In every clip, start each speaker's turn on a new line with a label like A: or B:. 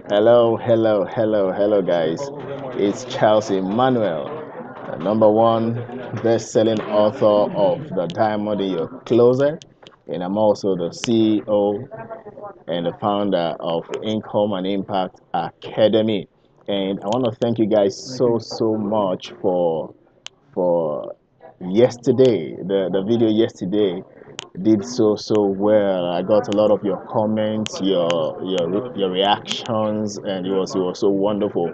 A: Hello, guys. It's Charles Emmanuel, the number one best-selling author of The Diamond in Your Closet, and I'm also the CEO and the founder of Income and Impact Academy. And I want to thank you guys so much for yesterday. The video yesterday did so well. I got a lot of your comments, your reactions, and it was so wonderful.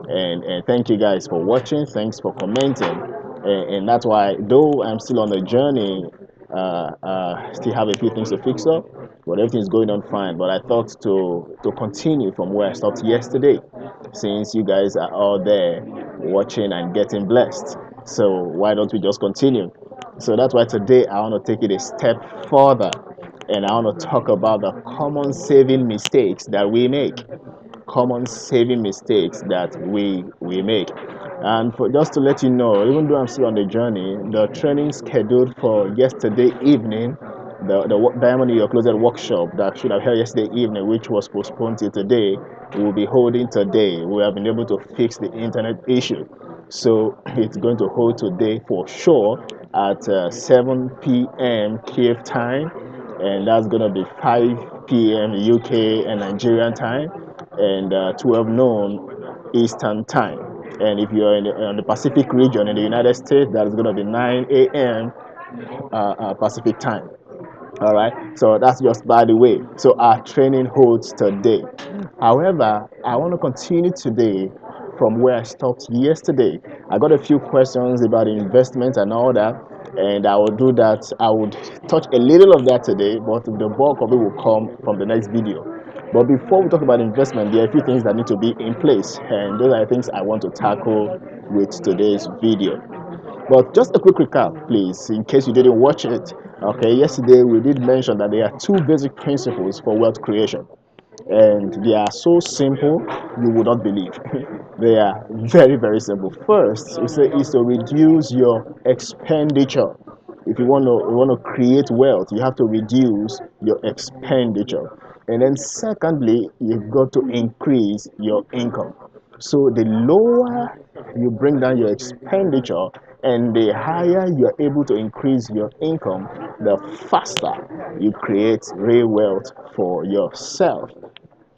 A: And thank you guys for watching. Thanks for commenting. And that's why, though I'm still on the journey, still have a few things to fix up, but everything's going on fine. But I thought to continue from where I stopped yesterday, since you guys are all there watching and getting blessed. So why don't we just continue? So that's why today I want to take it a step further, and I want to talk about the common saving mistakes that we make. Common saving mistakes that we make. And for just to let you know, even though I'm still on the journey, the training scheduled for yesterday evening, the Diamond in Your Closet workshop that should have held yesterday evening, which was postponed till today, will be holding today. We have been able to fix the internet issue. So it's going to hold today for sure at 7 p.m. Kiev time, and that's going to be 5 p.m. UK and Nigerian time, and 12 noon Eastern time. And if you're in the Pacific region in the United States, that is going to be 9 a.m. Pacific time. All right, so that's just by the way. So our training holds today. However, I want to continue today from where I stopped yesterday. I got a few questions about investment and all that, and I will do that. I would touch a little of that today, but the bulk of it will come from the next video. But before we talk about investment, there are a few things that need to be in place, and those are the things I want to tackle with today's video. But just a quick recap, please, in case you didn't watch it. Okay, yesterday we did mention that there are two basic principles for wealth creation, and they are so simple you would not believe. They are very simple. First, we say is to reduce your expenditure. If you want to create wealth, you have to reduce your expenditure. And then secondly, you've got to increase your income. So the lower you bring down your expenditure and the higher you're able to increase your income, the faster you create real wealth for yourself.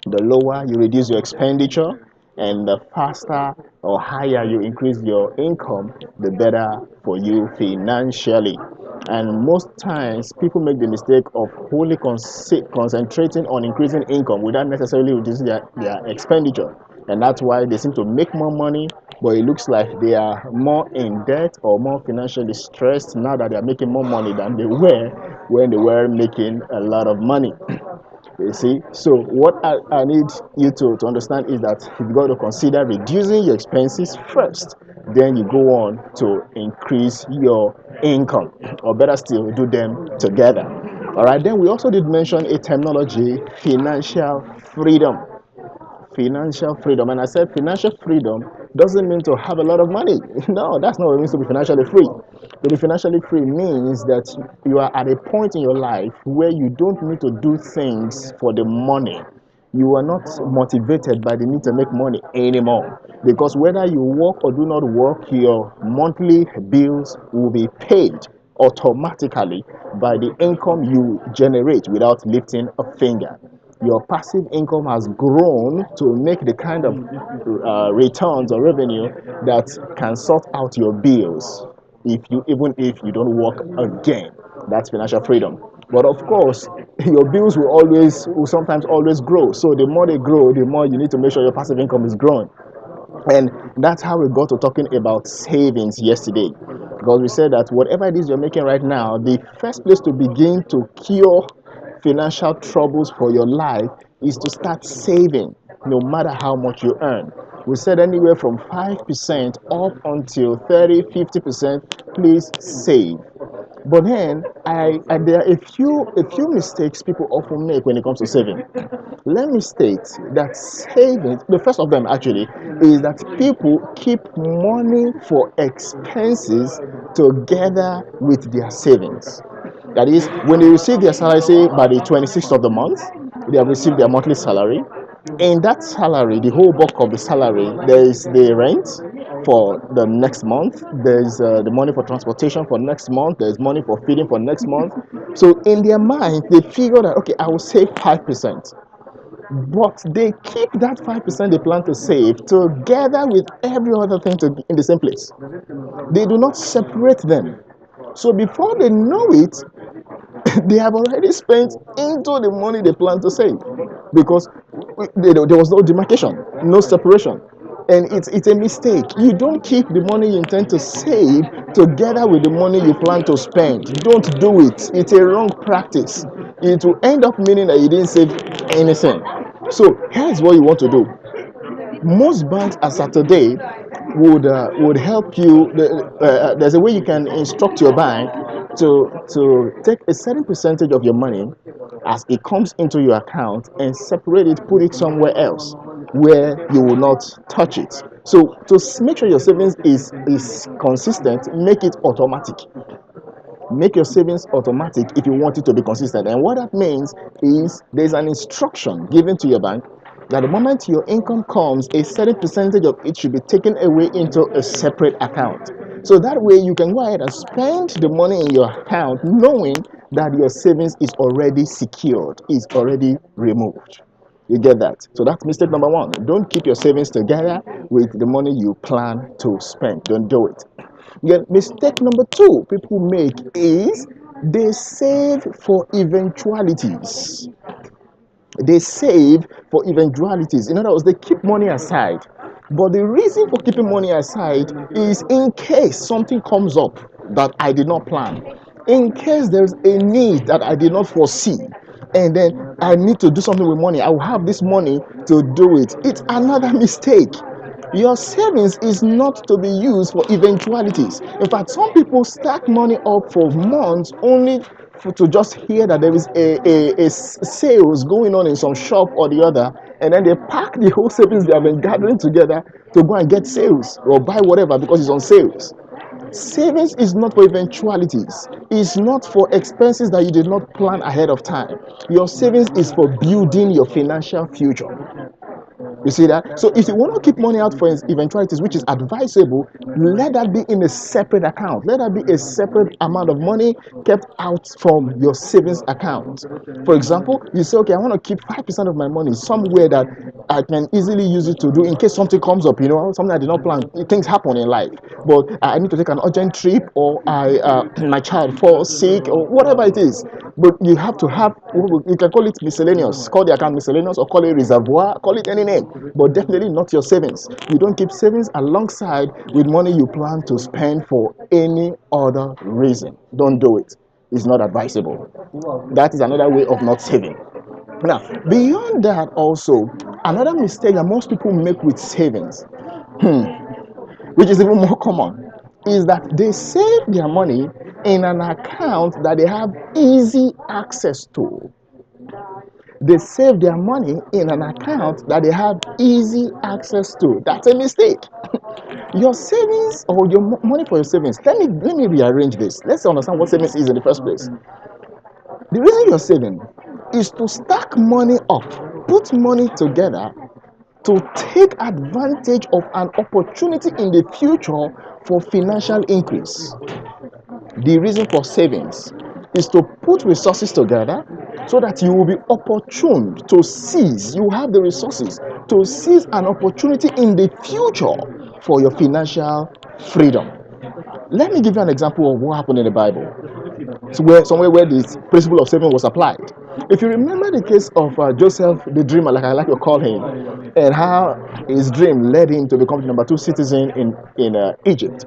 A: The lower you reduce your expenditure and the faster or higher you increase your income, the better for you financially. And most times people make the mistake of wholly concentrating on increasing income without necessarily reducing their expenditure. And that's why they seem to make more money, but it looks like they are more in debt or more financially stressed now that they are making more money than they were when they were making a lot of money. You see, so what I need you to understand is that you've got to consider reducing your expenses first, then you go on to increase your income, or better still, do them together. All right, then we also did mention a terminology: financial freedom. Financial freedom. And I said financial freedom doesn't mean to have a lot of money. No, that's not what it means to be financially free. To be financially free means that you are at a point in your life where you don't need to do things for the money. You are not motivated by the need to make money anymore, because whether you work or do not work, your monthly bills will be paid automatically by the income you generate without lifting a finger. Your passive income has grown to make the kind of returns or revenue that can sort out your bills even if you don't work again. That's financial freedom. But of course, your bills will sometimes always grow. So the more they grow, the more you need to make sure your passive income is growing. And that's how we got to talking about savings yesterday. Because we said that whatever it is you're making right now, the first place to begin to cure financial troubles for your life is to start saving, no matter how much you earn. We said anywhere from 5% up until 30, 50%, please save. But then there are a few mistakes people often make when it comes to saving. Let me state that savings, the first of them actually, is that people keep money for expenses together with their savings. That is, when they receive their salary, say by the 26th of the month, they have received their monthly salary. In that salary, the whole bulk of the salary, there is the rent for the next month, there's the money for transportation for next month, there's money for feeding for next month. So in their mind, they figure that, okay, I will save 5%. But they keep that 5% they plan to save together with every other thing in the same place. They do not separate them. So before they know it, they have already spent into the money they plan to save, because there was no demarcation, no separation. And it's a mistake. You don't keep the money you intend to save together with the money you plan to spend. Don't do it. It's a wrong practice. It will end up meaning that you didn't save anything. So here's what you want to do. Most banks as of today would help you. There's a way you can instruct your bank to take a certain percentage of your money as it comes into your account and separate it, put it somewhere else where you will not touch it. So to make sure your savings is consistent, make it automatic. Make your savings automatic if you want it to be consistent. And what that means is there's an instruction given to your bank that the moment your income comes, a certain percentage of it should be taken away into a separate account. So that way you can go ahead and spend the money in your account knowing that your savings is already secured, is already removed. You get that? So that's mistake number one. Don't keep your savings together with the money you plan to spend. Don't do it. Then mistake number two people make is they save for eventualities. They save for eventualities. In other words, they keep money aside. But the reason for keeping money aside is in case something comes up that I did not plan, in case there's a need that I did not foresee, and then I need to do something with money. I will have this money to do it. It's another mistake. Your savings is not to be used for eventualities. In fact, some people stack money up for months only to just hear that there is a sales going on in some shop or the other, and then they pack the whole savings they have been gathering together to go and get sales or buy whatever because it's on sales. Savings is not for eventualities. It's not for expenses that you did not plan ahead of time. Your savings is for building your financial future. You see that? So if you want to keep money out for eventualities, which is advisable, let that be in a separate account. Let that be a separate amount of money kept out from your savings account. For example, you say, okay, I want to keep 5% of my money somewhere that I can easily use it to do in case something comes up, something I did not plan. Things happen in life, but I need to take an urgent trip, or my child falls sick, or whatever it is. But you have to have, you can call it miscellaneous, call the account miscellaneous, or call it reservoir, call it any name, but definitely not your savings. You don't keep savings alongside with money you plan to spend for any other reason. Don't do it. It's not advisable. That is another way of not saving. Now, beyond that, also, another mistake that most people make with savings, which is even more common, is that they save their money in an account that they have easy access to. They save their money in an account that they have easy access to. That's a mistake. Your savings, or your money for your savings, let me rearrange this. Let's understand what savings is in the first place. The reason you're saving is to stack money up, put money together to take advantage of an opportunity in the future for financial increase. The reason for savings is to put resources together so that you will be opportune to seize. You have the resources to seize an opportunity in the future for your financial freedom. Let me give you an example of what happened in the Bible. Somewhere where this principle of saving was applied. If you remember the case of Joseph the dreamer, like I like to call him, and how his dream led him to become the number two citizen in Egypt.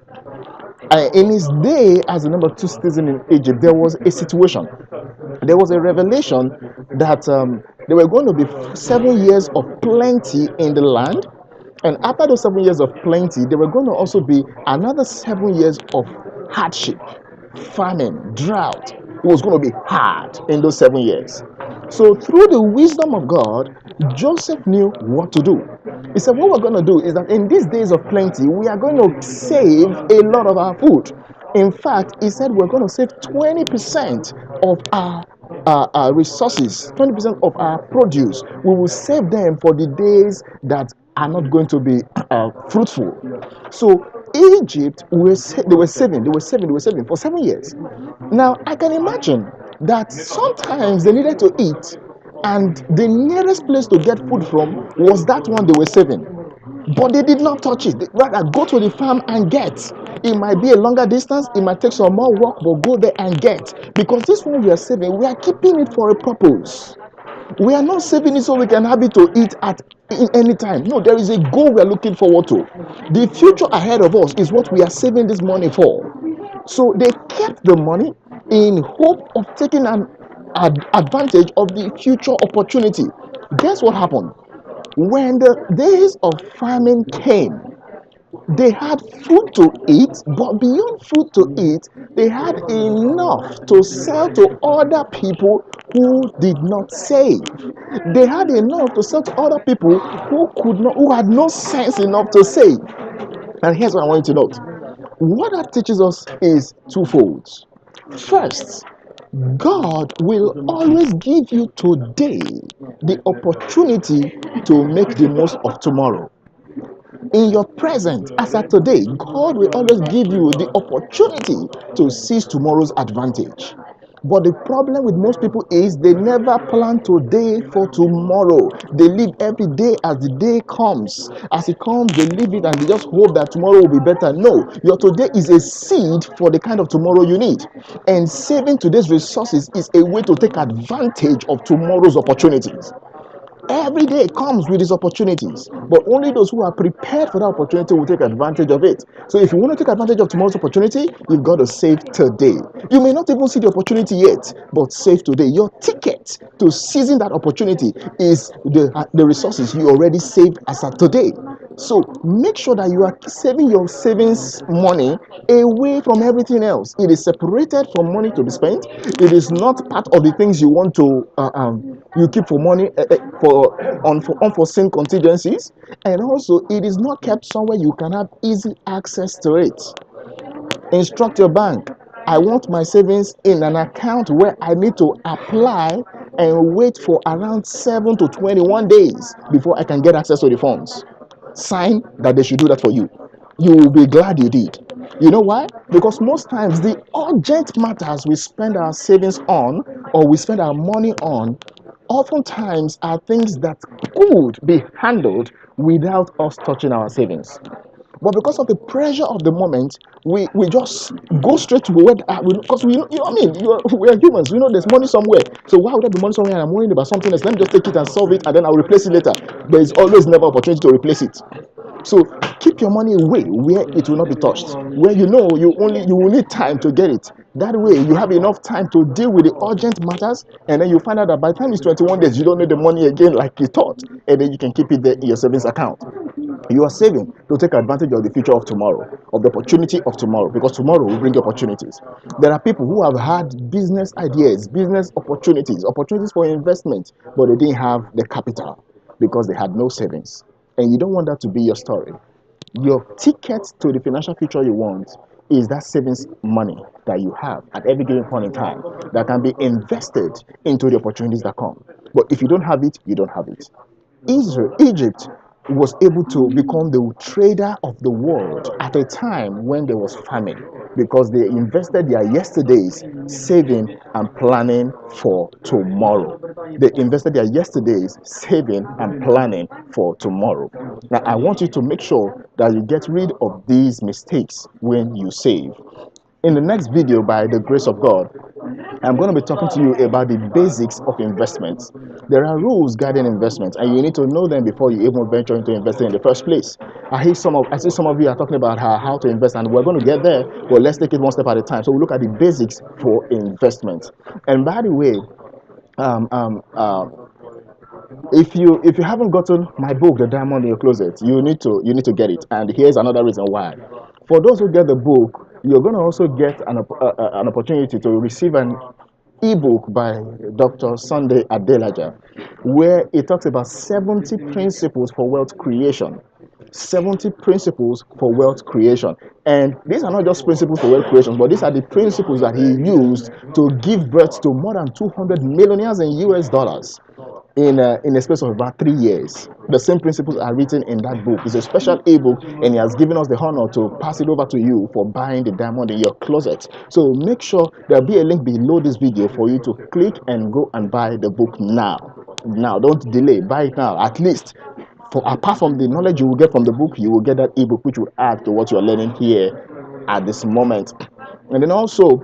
A: In his day as the number two citizen in Egypt, there was a situation. There was a revelation that there were going to be 7 years of plenty in the land. And after those 7 years of plenty, there were going to also be another 7 years of hardship, famine, drought. It was going to be hard in those 7 years. So through the wisdom of God, Joseph knew what to do. He said, what we're going to do is that in these days of plenty, we are going to save a lot of our food. In fact, he said we're going to save 20% of our resources, 20% of our produce. We will save them for the days that are not going to be fruitful. So Egypt, they were saving for 7 years. Now I can imagine that sometimes they needed to eat, and the nearest place to get food from was that one they were saving. But they did not touch it. They rather go to the farm and get. It might be a longer distance, it might take some more work, but go there and get. Because this one we are saving, we are keeping it for a purpose. We are not saving it so we can have it to eat at in any time. No, there is a goal we are looking forward to. The future ahead of us is what we are saving this money for. So they kept the money in hope of taking an advantage of the future opportunity. Guess what happened? When the days of famine came, they had food to eat, but beyond food to eat, they had enough to sell to other people who did not save. They had enough to sell to other people who had no sense enough to save. And here's what I want you to note. What that teaches us is twofold. First, God will always give you today the opportunity to make the most of tomorrow. In your present, as at today, God will always give you the opportunity to seize tomorrow's advantage. But the problem with most people is they never plan today for tomorrow. They live every day as the day comes. As it comes, they live it and they just hope that tomorrow will be better. No, your today is a seed for the kind of tomorrow you need. And saving today's resources is a way to take advantage of tomorrow's opportunities. Every day comes with its opportunities, but only those who are prepared for that opportunity will take advantage of it. So, if you want to take advantage of tomorrow's opportunity, you've got to save today. You may not even see the opportunity yet, but save today. Your ticket to seizing that opportunity is the resources you already saved as of today. So, make sure that you are saving your savings money away from everything else. It is separated from money to be spent. It is not part of the things you want to you keep for money for unforeseen contingencies, and also it is not kept somewhere you can have easy access to it. Instruct your bank. I want my savings in an account where I need to apply and wait for around 7 to 21 days before I can get access to the funds. Sign that they should do that for you. You will be glad you did. You know why? Because most times the urgent matters we spend our savings on, or we spend our money on, oftentimes are things that could be handled without us touching our savings. But because of the pressure of the moment, we just go straight to where because you know what I mean. We are humans. We know there's money somewhere. So why would there be money somewhere and I'm worrying about something else? Let me just take it and solve it, and then I'll replace it later. There is always never opportunity to replace it. So keep your money away where it will not be touched. Where you know you will need time to get it. That way you have enough time to deal with the urgent matters, and then you find out that by the time it's 21 days, you don't need the money again like you thought, and then you can keep it there in your savings account. You are saving to take advantage of the future of tomorrow, of the opportunity of tomorrow, because tomorrow will bring opportunities. There are people who have had business ideas, business opportunities for investment, but they didn't have the capital because they had no savings. And you don't want that to be your story. Your ticket to the financial future you want is that savings money that you have at every given point in time that can be invested into the opportunities that come. But if you don't have it, you don't have it. Egypt was able to become the trader of the world at a time when there was famine because they invested their yesterdays saving and planning for tomorrow. They invested their yesterdays saving and planning for tomorrow. Now, I want you to make sure that you get rid of these mistakes when you save. In the next video, by the grace of God, I'm going to be talking to you about the basics of investments. There are rules guiding investments, and you need to know them before you even venture into investing in the first place. I see some of you are talking about how to invest, and we're going to get there, but let's take it one step at a time. So we look at the basics for investment. And by the way, um, um, uh, if you haven't gotten my book, The Diamond in Your Closet, you need to get it. And here's another reason why. For those who get the book, you're going to also get an opportunity to receive an ebook by Dr. Sunday Adelaja, where it talks about 70 principles for wealth creation. 70 principles for wealth creation. And these are not just principles for wealth creation, but these are the principles that he used to give birth to more than 200 millionaires in US dollars in a space of about 3 years. The same principles are written in that book. It's a special ebook, and he has given us the honor to pass it over to you for buying the diamond in your closet. So make sure there'll be a link below this video for you to click and go and buy the book now. Now, don't delay. Buy it now. At least, apart from the knowledge you will get from the book, you will get that ebook, which will add to what you are learning here at this moment. And then also,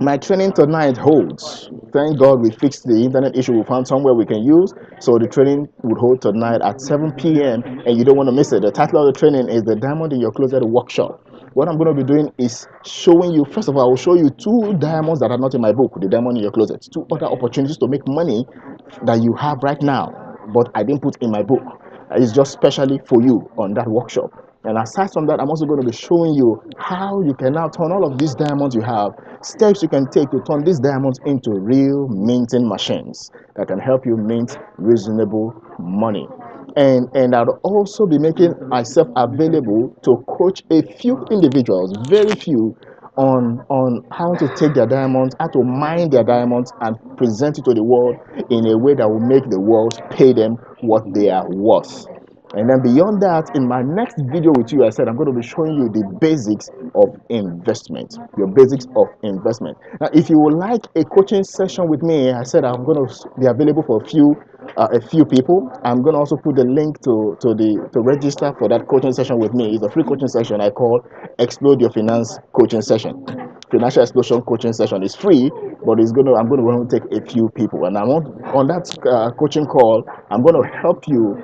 A: my training tonight holds. Thank God we fixed the internet issue. We found somewhere we can use. So the training would hold tonight at 7 p.m. and you don't want to miss it. The title of the training is the Diamond in Your Closet Workshop. What I'm going to be doing is showing you, first of all, I will show you 2 diamonds that are not in my book, the diamond in your closet. 2 other opportunities to make money that you have right now, but I didn't put in my book. It's just specially for you on that workshop. And aside from that, I'm also going to be showing you how you can now turn all of these diamonds you have, steps you can take to turn these diamonds into real minting machines that can help you mint reasonable money. And I'll also be making myself available to coach a few individuals, very few, on how to take their diamonds, how to mine their diamonds and present it to the world in a way that will make the world pay them what they are worth. And then beyond that, in my next video with you, I said I'm going to be showing you the basics of investment, your basics of investment. Now, if you would like a coaching session with me, I said I'm going to be available for a few people. I'm going to also put the link to register for that coaching session with me. It's a free coaching session I call Explode Your Finance Coaching Session. Financial explosion coaching session is free, but I'm going to take a few people, and on that coaching call, I'm going to help you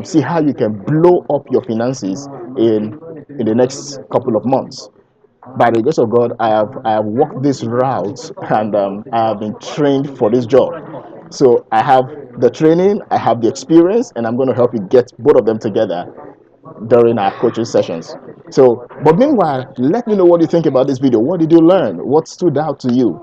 A: see how you can blow up your finances in the next couple of months. By the grace of God, I have walked this route, and I have been trained for this job. So I have the training, I have the experience, and I'm going to help you get both of them together during our coaching sessions. So, but meanwhile, let me know what you think about this video. What did you learn? What stood out to you?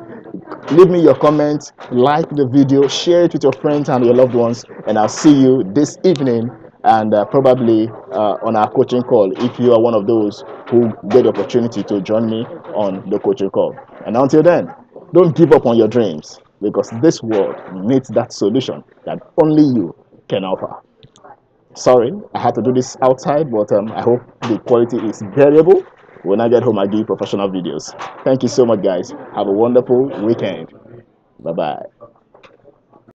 A: Leave me your comments, like the video, share it with your friends and your loved ones, and I'll see you this evening and probably on our coaching call if you are one of those who get the opportunity to join me on the coaching call. And until then, don't give up on your dreams, because this world needs that solution that only you can offer. Sorry, I had to do this outside, but I hope the quality is bearable. When I get home, I do professional videos. Thank you so much, guys. Have a wonderful weekend. Bye bye.